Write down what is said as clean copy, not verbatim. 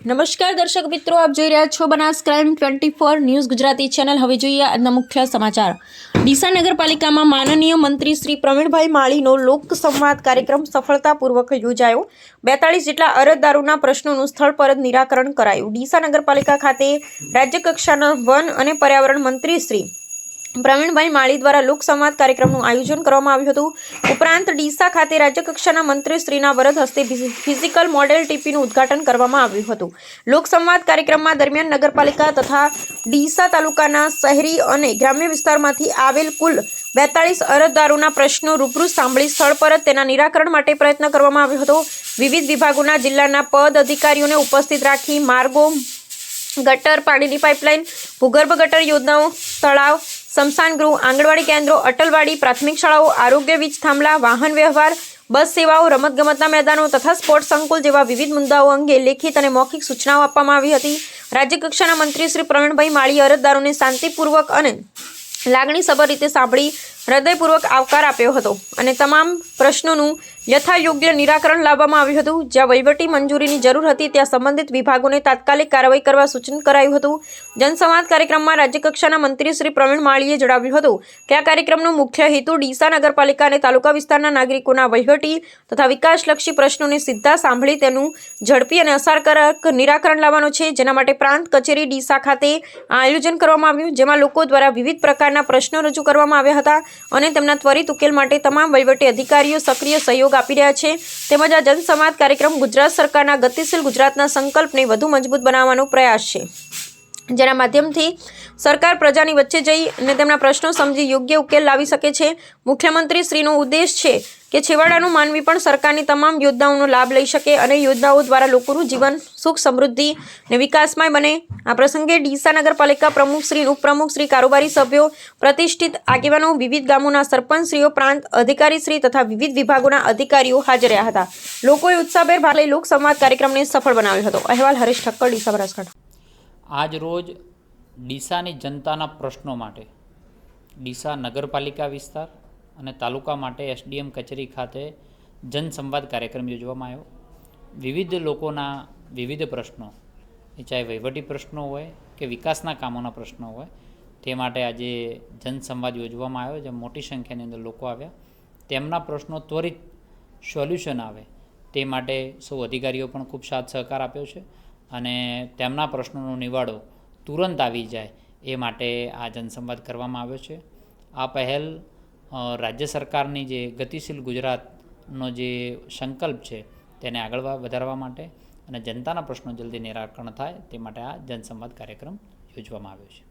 નમસ્કાર દર્શક મિત્રો, આપ જોઈ રહ્યા છો Banas crime 24 news Gujarati channel. હવે જોઈએ આજના મુખ્ય સમાચાર। ડીસા નગરપાલિકામાં માનનીય મંત્રી શ્રી પ્રવીણભાઈ માળીનો લોક સંવાદ કાર્યક્રમ સફળતાપૂર્વક યોજાયો। 42 જેટલા અરજદારોના પ્રશ્નોનું સ્થળ પર જ નિરાકરણ કરાયું। ડીસા નગરપાલિકા ખાતે રાજ્ય કક્ષાના વન અને પર્યાવરણ મંત્રી શ્રી પ્રવીણભાઈ માળી દ્વારા લોક સંવાદ કાર્યક્રમનું આયોજન કરવામાં આવ્યું હતું। ઉપરાંત ડીસા ખાતે રાજ્ય કક્ષાના મંત્રીશ્રીના વરદ હસ્તે ફિઝિકલ મોડેલ ટીપીનું ઉદ્ઘાટન કરવામાં આવ્યું હતું। લોક સંવાદ કાર્યક્રમમાં દરમિયાન નગરપાલિકા તથા ડીસા તાલુકાના શહેરી અને ગ્રામ્ય વિસ્તારમાંથી આવેલ કુલ 42 અરજદારોના પ્રશ્નો રૂબરૂ સાંભળી સ્થળ પર જ તેના નિરાકરણ માટે પ્રયત્ન કરવામાં આવ્યો હતો। વિવિધ વિભાગોના જિલ્લાના પદ અધિકારીઓને ઉપસ્થિત રાખી માર્ગો, ગટર, પાણીની પાઇપલાઇન, ભૂગર્ભ ગટર યોજનાઓ, તળાવ, સ્મશાન ગૃહ, આંગણવાડી કેન્દ્રો, અટલવાડી, પ્રાથમિક શાળાઓ, આરોગ્ય વીજ થાંભલા, વાહન વ્યવહાર, બસ સેવાઓ, રમતગમતના મેદાનો તથા સ્પોર્ટ્સ સંકુલ જેવા વિવિધ મુદ્દાઓ અંગે લેખિત અને મૌખિક સૂચનાઓ આપવામાં આવી હતી। રાજ્ય કક્ષાના મંત્રી શ્રી પ્રવીણભાઈ માળીએ અરજદારોને શાંતિપૂર્વક અને લાગણીસભર રીતે સાંભળી હૃદયપૂર્વક આવકાર આપ્યો હતો અને તમામ પ્રશ્નોનું યથાયોગ્ય નિરાકરણ લાવવામાં આવ્યું હતું। જ્યાં વહીવટી મંજૂરીની જરૂર હતી ત્યાં સંબંધિત વિભાગોને તાત્કાલિક કાર્યવાહી કરવા સૂચન કરાયું હતું। જનસંવાદ કાર્યક્રમમાં રાજ્ય કક્ષાના મંત્રી શ્રી પ્રવીણ માળીએ જણાવ્યું હતું કે આ કાર્યક્રમનો મુખ્ય હેતુ ડીસા નગરપાલિકા અને તાલુકા વિસ્તારના નાગરિકોના વહીવટી તથા વિકાસલક્ષી પ્રશ્નોને સીધા સાંભળી તેનું ઝડપી અને અસરકારક નિરાકરણ લાવવાનો છે, જેના માટે પ્રાંત કચેરી ડીસા ખાતે આયોજન કરવામાં આવ્યું, જેમાં લોકો દ્વારા વિવિધ પ્રકારના પ્રશ્નો રજૂ કરવામાં આવ્યા હતા અને તેમના ત્વરિત ઉકેલ માટે તમામ વહીવટી અધિકારીઓ સક્રિય સહયોગ આપી રહ્યા છે। તેમજ આ જનસંવાદ કાર્યક્રમ ગુજરાત સરકારના ગતિશીલ ગુજરાતના સંકલ્પને વધુ મજબૂત બનાવવાનો પ્રયાસ છે, જેના માધ્યમથી સરકાર પ્રજાની વચ્ચે જઈ અને તેમના પ્રશ્નો સમજી યોગ્ય ઉકેલ લાવી શકે છે। મુખ્યમંત્રી શ્રીનો ઉદ્દેશ છે કે છેવાડાનું માનવી પણ સરકારની તમામ યોજનાઓનો લાભ લઈ શકે અને યોજનાઓ દ્વારા લોકોનું જીવન સુખ, સમૃદ્ધિ અને વિકાસમય બને। આ પ્રસંગે ડીસા નગરપાલિકા પ્રમુખ શ્રી, ઉપપ્રમુખ શ્રી, કારોબારી સભ્યો, પ્રતિષ્ઠિત આગેવાનો, વિવિધ ગામોના સરપંચશ્રીઓ, પ્રાંત અધિકારીશ્રી તથા વિવિધ વિભાગોના અધિકારીઓ હાજર રહ્યા હતા। લોકોએ ઉત્સાહભેર ભાગ લઈ લોક સંવાદ કાર્યક્રમને સફળ બનાવ્યો હતો। અહેવાલ હરેશ ઠક્કર, ડીસા, બનાસકાંઠા। આજ રોજ ડીસાની જનતાના પ્રશ્નો માટે ડીસા નગરપાલિકા વિસ્તાર અને તાલુકા માટે એસડીએમ કચેરી ખાતે જનસંવાદ કાર્યક્રમ યોજવામાં આવ્યો। વિવિધ લોકોના વિવિધ પ્રશ્નો, એ ચાહે વહીવટી પ્રશ્નો હોય કે વિકાસના કામોના પ્રશ્નો હોય, તે માટે આજે જનસંવાદ યોજવામાં આવ્યો, જેમાં મોટી સંખ્યાની અંદર લોકો આવ્યા। તેમના પ્રશ્નો ત્વરિત સોલ્યુશન આવે તે માટે સૌ અધિકારીઓ પણ ખૂબ સાથ સહકાર આપ્યો છે અને તેમના પ્રશ્નોનો નિવાડો તુરંત આવી જાય એ માટે આ જનસંવાદ કરવામાં આવ્યો છે। આ પહેલ રાજ્ય સરકારની જે ગતિશીલ ગુજરાતનો જે સંકલ્પ છે તેને આગળ વધારવા માટે અને જનતાના પ્રશ્નો જલ્દી નિરાકરણ થાય તે માટે આ જનસંવાદ કાર્યક્રમ યોજવામાં આવ્યો છે।